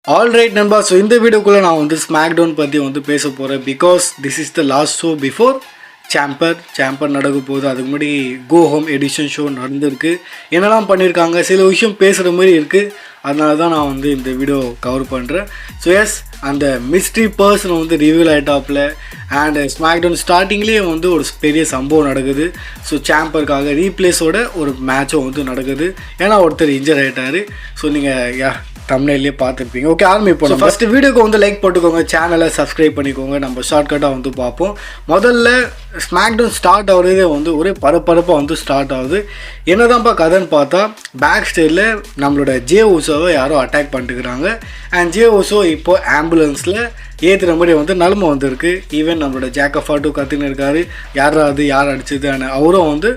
Alright Nanba, so இந்த வீடியோக்குள்ள நான் வந்து ஸ்மாக்டவுன் பற்றி வந்து பேச போகிறேன் because this is the last show before Chamber நடக்க போகுது. அதுக்கு முன்னாடி கோ ஹோம் எடிஷன் ஷோ நடந்திருக்கு. என்னெல்லாம் பண்ணியிருக்காங்க, சில விஷயம் பேசுகிற மாதிரி இருக்குது. அதனால தான் நான் வந்து இந்த வீடியோ கவர் பண்ணுறேன். ஸோ எஸ், அந்த மிஸ்ட்ரி பர்சன் வந்து ரிவீல் ஆகிட்டாப்பில் அண்ட் ஸ்மாக்டவுன் ஸ்டார்டிங்லேயே வந்து ஒரு பெரிய சம்பவம் நடக்குது. ஸோ சாம்பருக்காக ரீப்ளேஸோட ஒரு மேட்சும் வந்து நடக்குது. ஏன்னா ஒருத்தர் இன்ஜர் ஆகிட்டார். ஸோ நீங்கள் தம்ப்நெயிலே பார்த்துருப்பீங்க. ஓகே, ஆரம்பிப்போம். ஃபர்ஸ்ட் வீடியோக்கு வந்து லைக் போட்டுக்கோங்க, சேனலை சப்ஸ்கிரைப் பண்ணிக்கோங்க. நம்ம ஷார்ட்கட்டாக வந்து பார்ப்போம். முதல்ல ஸ்மாக்டவுன் ஸ்டார்ட் ஆகுறதே வந்து ஒரே பரபரப்பாக வந்து ஸ்டார்ட் ஆகுது. என்னதான்ப்பா கதைன்னு பார்த்தா, பேக் ஸ்டேஜில் நம்மளோட ஜே ஊசோவை யாரோ அட்டாக் பண்ணிட்டுக்கிறாங்க. அண்ட் ஜே ஊசோ இப்போ ஆம்புலன்ஸில் ஏற்றுற மாதிரி வந்து நிலமை வந்துருக்கு. ஈவன் நம்மளோட Fatu கற்றுன்னு இருக்காரு, யாராவது யார் அடிச்சது. ஆனால் அவரும் வந்து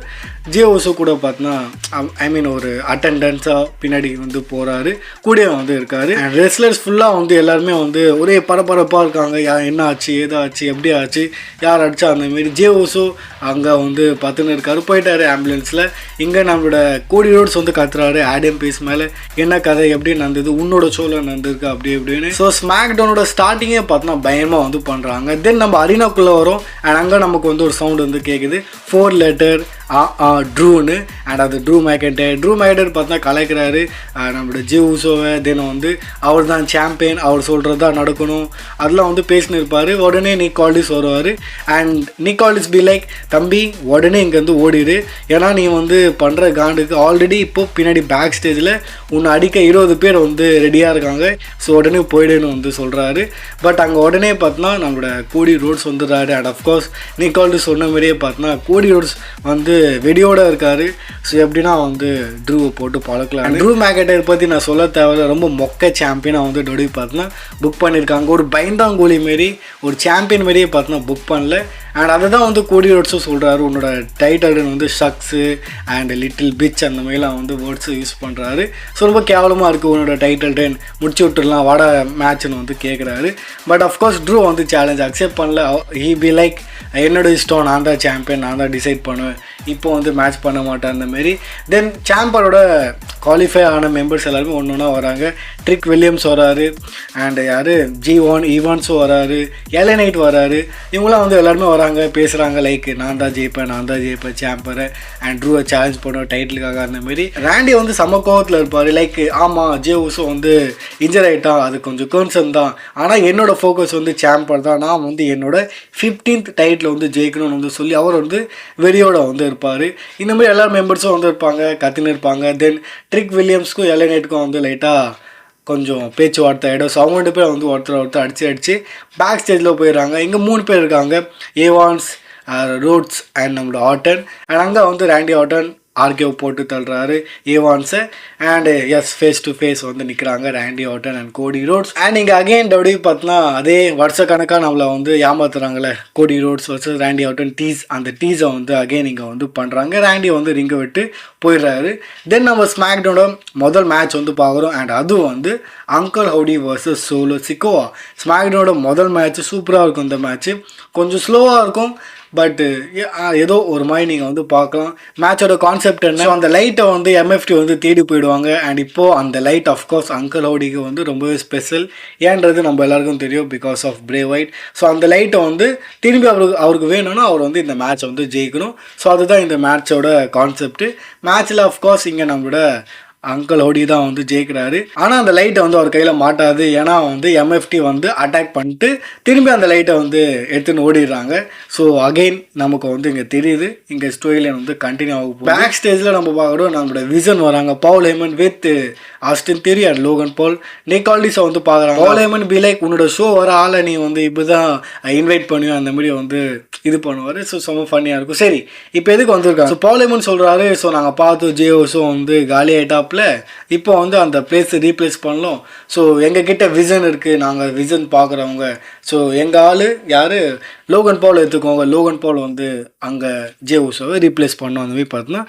ஜே ஊசோ கூட பார்த்தோன்னா ஒரு அட்டெண்டன்ஸாக பின்னாடி வந்து போகிறாரு, கூட வந்து இருக்காரு. அண்ட் ரெஸ்லர்ஸ் ஃபுல்லாக வந்து எல்லாருமே வந்து ஒரே பரபரப்பாக இருக்காங்க. என்ன ஆச்சு, ஏதாச்சு, எப்படி ஆச்சு, யார் அடிச்சா, அந்தமாரி. ஜே ஊசோ அங்கே வந்து பார்த்துன்னு இருக்காரு, போயிட்டாரு ஆம்புலன்ஸில். இங்கே நம்மளோட கோடி ரோட்ஸ் வந்து கத்துறாரு ஆடம் பேஸ் மேலே, என்ன கதை, எப்படி நடந்தது, உன்னோட ஷோவில் நடந்திருக்கு, அப்படி எப்படின்னு. ஸோ ஸ்மாக்டவுனோட ஸ்டார்டிங்கே பார்த்தோன்னா பயமாக வந்து பண்ணுறாங்க. தென் நம்ம அரினாக்குள்ளே வரோம். அண்ட் அங்கே நமக்கு வந்து ஒரு சவுண்ட் வந்து கேட்குது, 4 லெட்டர் ட்ரூன்னு. அண்ட் அது ட்ரூ மேக்கெண்டர் பார்த்தா கலைக்கிறாரு நம்மளோட ஜே ஊசோவை. தென் வந்து அவர் தான் சாம்பியன், அவர் சொல்கிறது தான் நடக்கணும், அதெல்லாம் வந்து பேசின்னு இருப்பார். உடனே நிக்காலிஸ் வருவார். அண்ட் நிக்காலிஸ் பி லைக், தம்பி உடனே இங்கேருந்து ஓடிடு, ஏன்னா நீ வந்து பண்ணுற காண்டுக்கு ஆல்ரெடி இப்போது பின்னாடி பேக் ஸ்டேஜில் உன்னை அடிக்க 20 பேர் வந்து ரெடியாக இருக்காங்க. ஸோ உடனே போயிடுன்னு வந்து சொல்கிறாரு. பட் அங்கே உடனே பார்த்தோன்னா நம்மளோட கோடி ரோட்ஸ் வந்துடுறாரு. அண்ட் அஃப்கோர்ஸ் நிக்காலிஸ் சொன்ன மாதிரியே பார்த்தோன்னா கோடி ரோட்ஸ் வந்து வெடியோட இருக்காரு. ஸோ எப்படின்னா வந்து ட்ரூவை போட்டு பழக்கலாம். ட்ரூ மேக்கெண்டர் பற்றி நான் சொல்ல தேவையில்ல, ரொம்ப மொக்க சாம்பியனாக வந்து டொடி பார்த்தோன்னா புக் பண்ணியிருக்காங்க. ஒரு பைந்தாங்கோலி மாரி, ஒரு சாம்பியன் மாரியே பார்த்தோன்னா புக் பண்ணல. அண்ட் அதை தான் வந்து கோடி ரோட்ஸும் சொல்கிறாரு, உன்னோட டைட்டில் வந்து ஷக்ஸு அண்ட் லிட்டில் பிச் அந்த மாதிரிலாம் வந்து வேர்ட்ஸு யூஸ் பண்ணுறாரு. ஸோ ரொம்ப கேவலமாக இருக்குது, உன்னோட டைட்டில் 10 முடிச்சு விட்டுடலாம் வாடா மேட்ச்னு வந்து கேட்குறாரு. பட் அஃப்கோர்ஸ் ட்ரூ வந்து சேலஞ்ச் அக்செப்ட் பண்ணல. ஹீ பி லைக், என்னோட இஷ்டம், நான் தான் சாம்பியன், நான் தான் டிசைட் பண்ணுவேன், இப்போ வந்து மேட்ச் பண்ண மாட்டேன் அந்தமாரி. தென் சாம்பரோட குவாலிஃபை ஆன மெம்பர்ஸ் எல்லாருமே ஒன்று ஒன்றா வராங்க. ட்ரிக் வில்லியம்ஸ் வராரு, அண்ட் யார் G1 ஈவான்ஸும் வராரு, எலனைட் வராரு. இவங்களாம் வந்து எல்லாருமே வராங்க, பேசுகிறாங்க லைக் நான் தான் ஜெயிப்பேன் சாம்பரை அண்ட் ட்ரூவை சேலஞ்ச் பண்ணுவேன் டைட்டிலுக்காக அந்தமாரி. ராண்டி வந்து சம கோவத்தில் இருப்பார். லைக் ஆமாம், ஜே ஊசோ வந்து இன்ஜர் ஆகிட்டான், அது கொஞ்சம் கன்சர்ன் தான், ஆனால் என்னோடய ஃபோக்கஸ் வந்து சாம்பர் தான், நான் வந்து என்னோட 15th டைட்டில் வந்து ஜெயிக்கணும்னு வந்து சொல்லி அவர் வந்து வெறியோட வந்து இருப்பார். இந்த மாதிரி எல்லா மெம்பர்ஸும் வந்து இருப்பாங்க, கத்தின்னு இருப்பாங்க. தென் ட்ரிக் வில்லியம்ஸ்க்கும் எலனைட்டுக்கும் வந்து லைட்டாக கொஞ்சம் பேச்சுவார்த்தை ஆகிடும். ஸோ அவங்க 2 பேர் வந்து ஒருத்தர் அடிச்சு பேக் ஸ்டேஜில் போயிடுறாங்க. இங்கே 3 பேர் இருக்காங்க, ஏவான்ஸ், ரோட்ஸ் அண்ட் நம்மளோட ஆர்டன். அண்ட் அங்கே வந்து ராண்டி ஆர்டன் ஆர்கேவ் போட்டு தள்ளுறாரு ஏவான்ஸை. And yes, face to face வந்து நிற்கிறாங்க Randy Orton and Cody Rhodes. And இங்கே அகெயின் டபுள்யூ பார்த்தோன்னா அதே வருஷக்கணக்காக நம்மளை வந்து ஏமாத்துறாங்களே, கோடி ரோட்ஸ் வர்சஸ் ராண்டி ஆர்டன் அந்த டீஸை வந்து அகெயின் இங்கே வந்து பண்ணுறாங்க. ராண்டி வந்து ரிங்கை விட்டு போயிடுறாரு. தென் நம்ம ஸ்மாக்டவுனோட முதல் மேட்ச் வந்து பார்க்குறோம். அண்ட் அதுவும் வந்து அங்கிள் ஹவுடி வர்சஸ் சோலோ சிக்கோவா. ஸ்மாக்டவுனோட முதல் மேட்ச் சூப்பராக இருக்கும். இந்த மேட்ச்சு கொஞ்சம் ஸ்லோவாக இருக்கும், பட்டு ஏதோ ஒரு மாதிரி நீங்கள் வந்து பார்க்கலாம். மேட்சோட கான்செப்ட் என்ன, அந்த லைட்டை வந்து MFT வந்து தேடி போயிடுவாங்க. அண்ட் இப்போது அந்த லைட் அஃப்கோர்ஸ் அங்கிள் ஹவுடிக்கு வந்து ரொம்பவே ஸ்பெஷல். ஏன்றது நம்ம எல்லாருக்கும் தெரியும், பிகாஸ் ஆஃப் பிரே ஒயிட். ஸோ அந்த லைட்டை வந்து திரும்பி அவருக்கு வேணும்னா அவர் வந்து இந்த மேட்சை வந்து ஜெயிக்கணும். ஸோ அதுதான் இந்த மேட்சோட கான்செப்ட். மேட்ச்சில் அஃப்கோர்ஸ் இங்கே நம்மளோட அங்கிள் ஹவுடி தான் வந்து ஜெயிக்கிறாரு. ஆனால் அந்த லைட்டை வந்து அவர் கையில் மாட்டாது, ஏன்னா வந்து MFT வந்து அட்டாக் பண்ணிட்டு திரும்பி அந்த லைட்டை வந்து எடுத்துன்னு ஓடிடுறாங்க. ஸோ அகெயின் நமக்கு வந்து இங்கே தெரியுது, இங்கே ஸ்டோரியில் வந்து கண்டினியூ ஆகும். பேக் ஸ்டேஜில் நம்ம பார்க்குறோம், நம்மளோட விசன் வராங்க, பவுல் ஹேமன் வித் ஆஸ்டின் தெரியாது லோகன் பால். நிக்காலிஸை வந்து பார்க்குறாங்க. பவுல் ஹேமன் பி லைக், உன்னோட ஷோ வர ஆளை நீ வந்து இப்போ தான் இன்வைட் பண்ணுவேன் அந்த மாதிரி வந்து இது பண்ணுவார். ஸோ ரொம்ப ஃபன்னியாக இருக்கும். சரி, இப்போ எதுக்கு வந்திருக்காங்க? ஸோ பவுல் ஹேமன் சொல்கிறாரு, ஸோ நாங்கள் பார்த்து ஜே ஊசோ வந்து காலி ஆகிட்டாப்பில், இப்போ வந்து அந்த பிளேஸை ரீப்ளேஸ் பண்ணலாம். ஸோ எங்ககிட்ட விசன் இருக்குது, நாங்கள் விசன் பார்க்குறவங்க. ஸோ எங்கள் ஆள் யார், லோகன் பால் எடுத்துக்கோங்க. லோகன் பால் வந்து அங்கே ஜே ஊசோவை ரீப்ளேஸ் பண்ணோம் அந்த மாதிரி பார்த்தோன்னா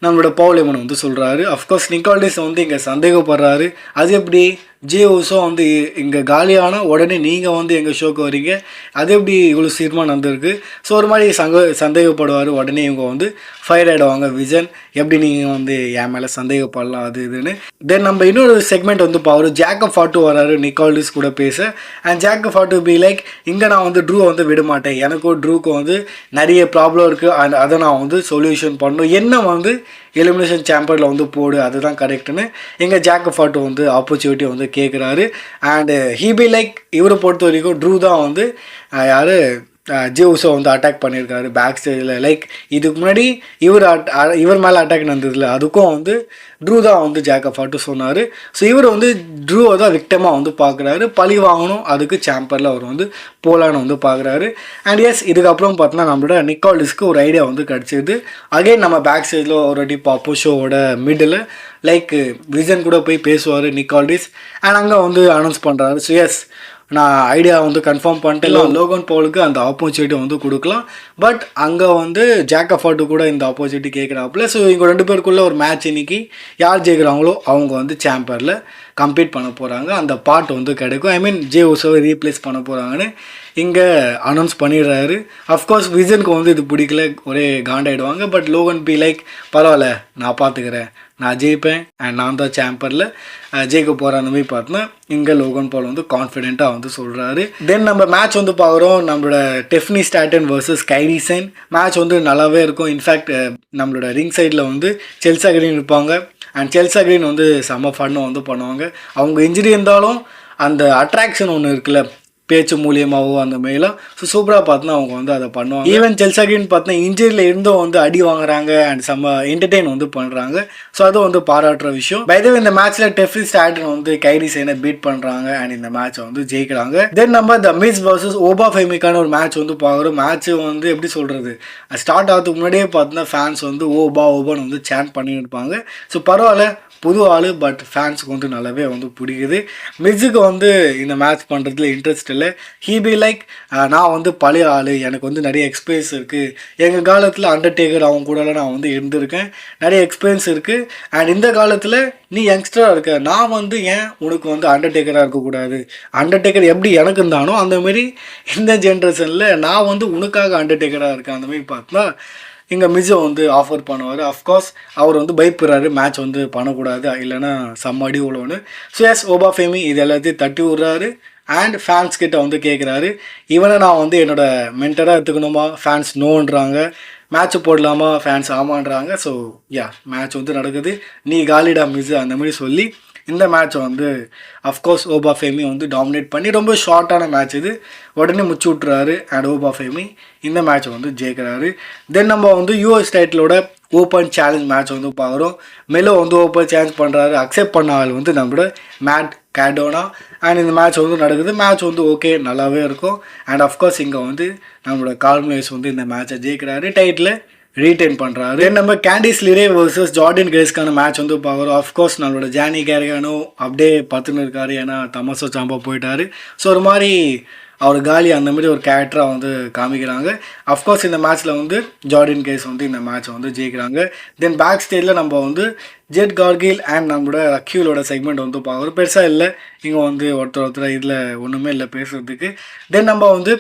நம்மளோட பவுல் ஹேமன் வந்து சொல்கிறாரு. அஃப்கோர்ஸ் நிக்காலிஸ் வந்து இங்கே சந்தேகப்படுறாரு, அது எப்படி ஜே உசோ வந்து இங்கே காலியான உடனே நீங்கள் வந்து எங்கள் ஷோக்கு வரீங்க, அது எப்படி இவ்வளோ சீக்கிரமாக நடந்திருக்கு. ஸோ ஒரு மாதிரி சந்தேகப்படுவார். உடனே இவங்க வந்து ஃபயர் ஆகிடுவாங்க. விஜன் எப்படி நீங்கள் வந்து என் மேலே சந்தேகப்படலாம் அது இதுன்னு. தென் நம்ம இன்னொரு செக்மெண்ட் வந்து பார்க்குறோம். ஜாக்கப் ஃபாட்டு வராரு நிக்கால்டிஸ் கூட பேச. And Jacob Fatu be like, இங்கே நான் வந்து ட்ரூவை வந்து விட மாட்டேன், எனக்கும் ட்ரூக்கும் வந்து நிறைய ப்ராப்ளம் இருக்குது, அண்ட் அதை நான் வந்து சொல்யூஷன் பண்ணணும், என்ன வந்து எலிமினேஷன் சாம்பரில் வந்து போடு, அதுதான் கரெக்டுன்னு எங்கள் ஜாக்கப் ஃபாட்டு வந்து ஆப்பர்ச்சுனிட்டி வந்து கேட்குறாரு. அண்டு ஹீ பி லைக், இவரை பொறுத்த வரைக்கும் ட்ரூ தான் வந்து யார் ஜே உசோ வந்து அட்டாக் பண்ணியிருக்காரு பேக் ஸ்டேஜில். லைக் இதுக்கு முன்னாடி இவர் மேலே அட்டாக் நடந்ததில்ல, அதுக்கும் வந்து ட்ரூ தான் வந்து ஜாக்கப் ஃபாட்டு சொன்னார். ஸோ இவர் வந்து ட்ரூவை தான் விக்டமாக வந்து பார்க்குறாரு, பழி வாங்கணும், அதுக்கு சாம்பரில் அவர் வந்து போலான்னு வந்து பார்க்குறாரு. அண்ட் எஸ், இதுக்கப்புறம் பார்த்தோன்னா நம்மளோட நிக்கால்டிஸ்க்கு ஒரு ஐடியா வந்து கிடச்சிது. அகைன் நம்ம பேக் ஸ்டேஜில் ஒரு வாட்டி பார்ப்போம் ஷோவோட மிடில். லைக் விஜன் கூட போய் பேசுவார் நிக்கால்டிஸ், அண்ட் அங்கே வந்து அனௌன்ஸ் பண்ணுறாரு. ஸோ எஸ், நான் ஐடியா வந்து கன்ஃபார்ம் பண்ணிட்டு லோகன் பாலுக்கு அந்த ஆப்பர்ச்சுனிட்டி வந்து கொடுக்கலாம். பட் அங்கே வந்து ஜாக்கப் ஃபாட்டு கூட இந்த ஆப்பர்ச்சுனிட்டி கேட்குறாப்புல. ஸோ இவங்க 2 பேருக்குள்ளே ஒரு மேட்ச் இன்னைக்கு யார் ஜெயிக்கிறாங்களோ அவங்க வந்து சாம்பரில் கம்ப்ளீட் பண்ண போகிறாங்க. அந்த பார்ட் வந்து கிடைக்கும். ஐ மீன் ஜே உசோவை ரீப்ளேஸ் பண்ண போகிறாங்கன்னு இங்கே அனௌன்ஸ் பண்ணிடுறாரு. அஃப்கோர்ஸ் விஜனுக்கு வந்து இது பிடிக்கல, ஒரே காண்டாயிடுவாங்க. பட் லோகன் பி லைக், பரவாயில்ல நான் பார்த்துக்கிறேன், நான் ஜெயிப்பேன், அண்ட் நான் தான் சாம்பரில் ஜெயிக்க போகிறேன் அந்த மாதிரி பார்த்தோன்னா இங்கே லோகன் பால் வந்து கான்ஃபிடென்ட்டாக வந்து சொல்கிறாரு. தென் நம்ம மேட்ச் வந்து பார்க்குறோம். நம்மளோட டெஃப்னி ஸ்டாட்டன் வர்சஸ் கைடிசன் மேட்ச் வந்து நல்லாவே இருக்கும். இன்ஃபேக்ட் நம்மளோட ரிங் சைடில் வந்து செல்சா கிரீன் இருப்பாங்க. அண்ட் செல்சா கிரீன் வந்து செம்ம ஃபன்னு வந்து பண்ணுவாங்க. அவங்க இன்ஜுரி இருந்தாலும் அந்த அட்ராக்ஷன் ஒன்று இருக்குல்ல, பேச்சு மூலியமாகவோ அந்த மாதிரிலாம். ஸோ சூப்பராக பார்த்தோன்னா அவங்க வந்து அதை பண்ணுவாங்க. ஈவன் செல்சா கிரீன் பார்த்தா இன்ஜுரியில் இருந்தும் வந்து அடி வாங்குறாங்க அண்ட் செம்ம என்டர்டெயின் வந்து பண்ணுறாங்க. ஸோ அது வந்து பாராட்டுற விஷயம். பை த வே இந்த மேட்ச்சில் டெஃப்னி ஸ்டாட்டன் வந்து கைடிசனை பீட் பண்ணுறாங்க அண்ட் இந்த மேட்சை வந்து ஜெயிக்கிறாங்க. தென் நம்ம த மிஸ் வர்சஸ் ஓபா ஃபெமிக்கான ஒரு மேட்ச் வந்து பார்க்குறோம். மேட்ச் வந்து எப்படி சொல்கிறது, ஸ்டார்ட் ஆகிறதுக்கு முன்னாடியே பார்த்தோன்னா ஃபேன்ஸ் வந்து ஓபான்னு வந்து சேண்ட் பண்ணிட்டு இருப்பாங்க. ஸோ பரவாயில்ல, புது ஆள், பட் ஃபேன்ஸுக்கு வந்து நல்லாவே வந்து பிடிக்குது. மிஸ்ஸுக்கு வந்து இந்த மேட்ச் பண்ணுறதுல இன்ட்ரெஸ்ட் இல்லை. ஹீ பி லைக், நான் வந்து பழைய ஆள், எனக்கு வந்து நிறைய எக்ஸ்பீரியன்ஸ் இருக்குது, எங்கள் காலத்தில் அண்டர்டேக்கர் அவங்க கூடலாம் நான் வந்து இருந்திருக்கேன், நிறைய எக்ஸ்பீரியன்ஸ் இருக்குது, அண்ட் இந்த காலத்தில் நீ யங்ஸ்டராக இருக்க, நான் வந்து ஏன் உனக்கு வந்து அண்டர்டேக்கராக இருக்கக்கூடாது, அண்டர்டேக்கர் எப்படி எனக்கு இருந்தானோ அந்தமாரி இந்த ஜென்ரேஷனில் நான் வந்து உனக்காக அண்டர்டேக்கராக இருக்கேன் அந்த மாதிரி பார்த்தா இங்கே மிஸ்ஸை வந்து ஆஃபர் பண்ணுவார். அஃப்கோர்ஸ் அவர் வந்து பயப்படுறாரு, மேட்ச் வந்து பண்ணக்கூடாது இல்லைன்னா செம்ம அடி உள்ளவனு. ஸோ எஸ், ஓபா ஃபேமி இது எல்லாத்தையும் தட்டி விட்றாரு அண்ட் ஃபேன்ஸ் கிட்ட வந்து கேட்குறாரு, இவனை நான் வந்து என்னோடய மென்டராக எடுத்துக்கணுமா, ஃபேன்ஸ் நோன்றாங்க, மேட்ச்சு போடலாமா, ஃபேன்ஸ் ஆமான்றாங்க. ஸோ யா, மேட்ச் வந்து நடக்குது, நீ காலிடா மிஸ் அந்த மாதிரி சொல்லி இந்த மேட்ச்சை வந்து அஃப்கோர்ஸ் ஓபா ஃபேமி வந்து டாமினேட் பண்ணி ரொம்ப ஷார்ட்டான மேட்ச் இது உடனே முடிச்சு விட்றாரு. அண்ட் ஓபா ஃபேமி இந்த மேட்ச்சை வந்து ஜெயிக்கிறாரு. தென் நம்ம வந்து யூஎஸ் டைட்டிலோட ஓப்பன் சேலஞ்ச் மேட்ச் வந்து பார்க்குறோம். மெலோ வந்து ஓப்பன் சேலஞ்ச் பண்ணுறாரு. அக்செப்ட் பண்ண ஆள் வந்து நம்மளோட மேட் கேடோனா. அண்ட் இந்த மேட்ச் வந்து நடக்குது. மேட்ச் வந்து ஓகே நல்லாவே இருக்கும். அண்ட் அஃப்கோர்ஸ் இங்கே வந்து நம்மளோட கால்மேஸ் வந்து இந்த மேட்சை ஜெயிக்கிறாரு, டைட்டில் ரீடைன் பண்ணுறாரு. நம்ம கேண்டிஸ் லிரே வர்சஸ் ஜார்டன் கிரேஸ்க்கான மேட்ச் வந்து பார்க்குறோம். அஃப்கோர்ஸ் நம்மளோட ஜானி கேரிகானோ அப்படியே பார்த்துன்னு இருக்காரு, ஏன்னா தமாசோ சாம்பா போயிட்டார். ஸோ ஒரு மாதிரி அவர் காலி அந்த மாதிரி ஒரு கேரக்டராக வந்து காமிக்கிறாங்க. அஃப்கோர்ஸ் இந்த மேட்ச்சில் வந்து ஜார்டன் கேஸ் வந்து இந்த மேட்ச்சை வந்து ஜெயிக்கிறாங்க. தென் பேக் ஸ்டேஜில் நம்ம வந்து ஜெட் கார்கில் அண்ட் நம்மளோட ரக்யூலோட செக்மெண்ட் வந்து பார்க்குறோம். பெருசாக இல்லை இங்கே வந்து ஒருத்தர் இதில் ஒன்றுமே இல்லை பேசுகிறதுக்கு. தென் நம்ம வந்து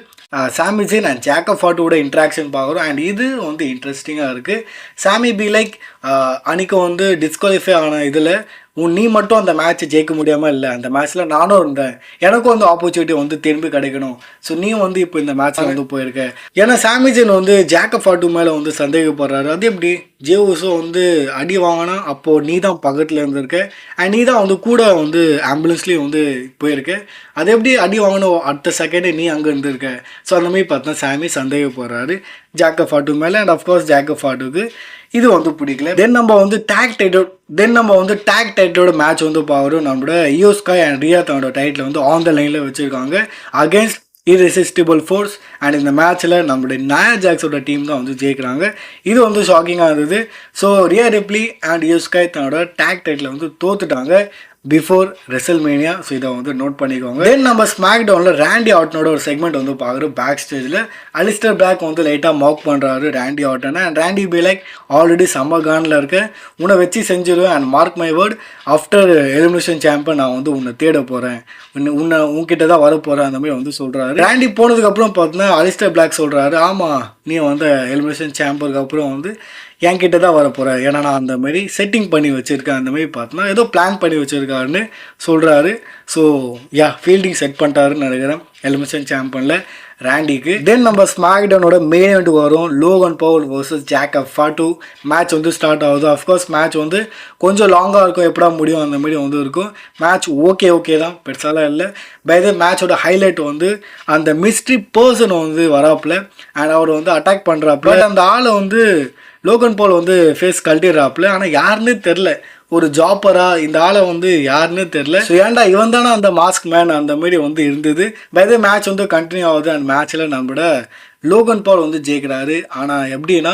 சாமி ஜெயின் அண்ட் ஜாக்கப் ஃபாட்டோட இன்ட்ராக்ஷன் பார்க்குறோம். அண்ட் இது வந்து இன்ட்ரெஸ்டிங்காக இருக்குது. சாமி பி லைக், அன்றைக்கி வந்து டிஸ்குவாலிஃபை ஆன இதில் நீ மட்டும் அந்த மேட்ச்சை ஜெயிக்க முடியாமல் இல்லை, அந்த மேட்ச்சில் நானும் இருந்தேன், எனக்கும் வந்து ஆப்பர்ச்சுனிட்டி வந்து திரும்பி கிடைக்கணும், ஸோ நீ வந்து இப்போ இந்த மேட்ச்சில் வந்து போயிருக்க. ஏன்னா சாமி ஜெயின் வந்து ஜாக்கப் ஃபாட்டு மேலே வந்து சந்தேகப்படுறாரு. அது எப்படி ஜே உசோ வந்து அடி வாங்கினா அப்போது நீ தான் பக்கத்தில் இருந்திருக்க அண்ட் நீ தான் வந்து கூட வந்து ஆம்புலன்ஸ்லேயும் வந்து போயிருக்க, அது எப்படி அடி வாங்கணும் அடுத்த செகண்டே நீ அங்கே இருந்திருக்க. ஸோ அந்த மாதிரி பார்த்தா சாமி சந்தேகப்படுறாரு ஜாக்கப் ஃபாட்டு மேலே. அண்ட் அஃப்கோர்ஸ் ஜாக்கப் ஃபாட்டுக்கு இது வந்து பிடிக்கல. தென் நம்ம வந்து டேக் டைட்டிலோட மேட்ச் வந்து பார்க்குறோம். நம்மளோட இயோ ஸ்காய் அண்ட் ரியா தன்னோட டைட்டில் வந்து ஆன் த லைனில் வச்சுருக்காங்க அகேன்ஸ்ட் irresistible ஃபோர்ஸ். அண்ட் இந்த மேட்ச்சில் நம்மளுடைய நயா ஜாக்ஸோட டீம் தான் வந்து ஜெயிக்கிறாங்க. இது வந்து ஷாக்கிங்காக இருந்தது. ஸோ ரியா ரிப்ளி அண்ட் இயோ ஸ்காய் தன்னோட டேக் டைட்டில் வந்து தோத்துட்டாங்க. Before WrestleMania. ஸோ இதை வந்து நோட் பண்ணிக்கோங்க. தென் நம்ம ஸ்மாக் டவுனில் ரேண்டி ஆர்ட்டனோட ஒரு செக்மெண்ட் வந்து பார்க்குறோம். பேக் ஸ்டேஜில் அலிஸ்டர் பிளாக் வந்து லைட்டாக மாக் பண்ணுறாரு ரேண்டி ஆர்ட்டனை. And Randy be like already செம்ம கானில் இருக்கேன், உன்னை வச்சு செஞ்சிருவேன். And mark my word, after elimination champion நான் வந்து உன்னை தேட போகிறேன், உன்கிட்ட தான் வர போகிறேன் அந்த மாதிரி வந்து சொல்கிறாரு. ரேண்டி போனதுக்கப்புறம் பார்த்தீங்கன்னா அலிஸ்டர் பிளாக் சொல்கிறாரு, ஆமாம் நீ வந்து எலிமினேஷன் சாம்பியனுக்கு அப்புறம் வந்து என்கிட்ட தான் வரப்போகிறேன், ஏன்னா நான் அந்த மாதிரி செட்டிங் பண்ணி வச்சுருக்கேன், அந்த மாதிரி பார்த்தோன்னா ஏதோ பிளான் பண்ணி வச்சுருக்காருன்னு சொல்கிறாரு. ஸோ ஃபீல்டிங் செட் பண்ணிட்டாருன்னு நினைக்கிறேன் எலிமினேஷன் சாம்பியனில் ரேண்டிக்கு. தென் நம்ம ஸ்மாக்டவுனோட மெயின் இவெண்ட் வரும், Logan Paul versus Jacob Fatu. Match வந்து ஸ்டார்ட் ஆகுது. அஃப்கோர்ஸ் மேட்ச் வந்து கொஞ்சம் லாங்காக இருக்கும், எப்படா முடியும் அந்த மாதிரி வந்து இருக்கும். மேட்ச் ஓகே தான், பெருசாலாம் இல்லை. பை த மேட்சோட ஹைலைட் வந்து அந்த மிஸ்ட்ரி பர்சன் வந்து வராப்புல அண்ட் அவர் வந்து அட்டாக் பண்ணுறாப்புல. அந்த ஆளை வந்து லோகன் பால் வந்து ஃபேஸ் கழட்டிடுறாப்புல, ஆனால் யாருன்னே தெரில, ஒரு ஜாப்பரா இந்த ஆளை வந்து யாருன்னு தெரில. ஸோ ஏன்டா இவன் தானே அந்த மாஸ்க் மேன் அந்த மாதிரி வந்து இருந்தது. பை த மேட்ச் வந்து கண்டினியூ ஆகுது. அண்ட் மேட்ச்சில் நம்மளோட லோகன் பால் வந்து ஜெயிக்கிறாரு. ஆனால் எப்படின்னா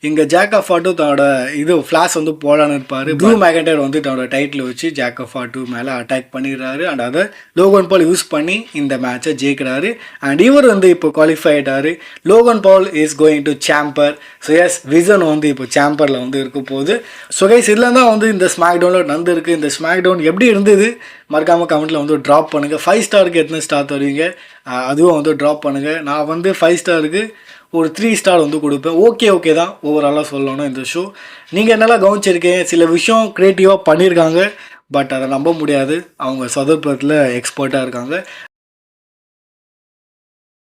இங்கே ஜாக்கப் ஃபாட்டு தன்னோட இது ஃப்ளாஷ் வந்து போலான்னு இருப்பார். ப்ளூ மேகண்டர் வந்து தன்னோட டைட்டில் வச்சு ஜாக்கப் ஃபாட்டு மேலே அட்டாக் பண்ணிடுறாரு. அண்ட் அதை லோகன் பால் யூஸ் பண்ணி இந்த மேட்சை ஜெயிக்கிறாரு. அண்ட் இவர் வந்து இப்போ குவாலிஃபை ஆகிட்டாரு. Logan Paul is going to Chamber. So yes, விசன் வந்து இப்போ சாம்பரில் வந்து இருக்க போகுது. ஸோ கைஸ், இதில் தான் வந்து இந்த ஸ்மாக் டவுனில் நடந்துருக்கு. இந்த ஸ்மாக் டவுன் எப்படி இருந்தது மறக்காமல் கமெண்ட்டில் வந்து ட்ராப் பண்ணுங்கள். 5 ஸ்டாருக்கு எத்தனை ஸ்டார் தருவீங்க அதுவும் வந்து ட்ராப் பண்ணுங்கள். நான் வந்து 5 ஸ்டாருக்கு ஒரு 3 ஸ்டார் வந்து கொடுப்பேன். ஓகே தான் ஓவராலாக சொல்லணும் இந்த ஷோ. நீங்கள் என்னெல்லாம் கவனிச்சிருக்கீங்க, சில விஷயம் க்ரியேட்டிவாக பண்ணியிருக்காங்க, பட் அதை நம்ப முடியாது, அவங்க சதுர்பத்தில் எக்ஸ்பர்ட்டாக இருக்காங்க.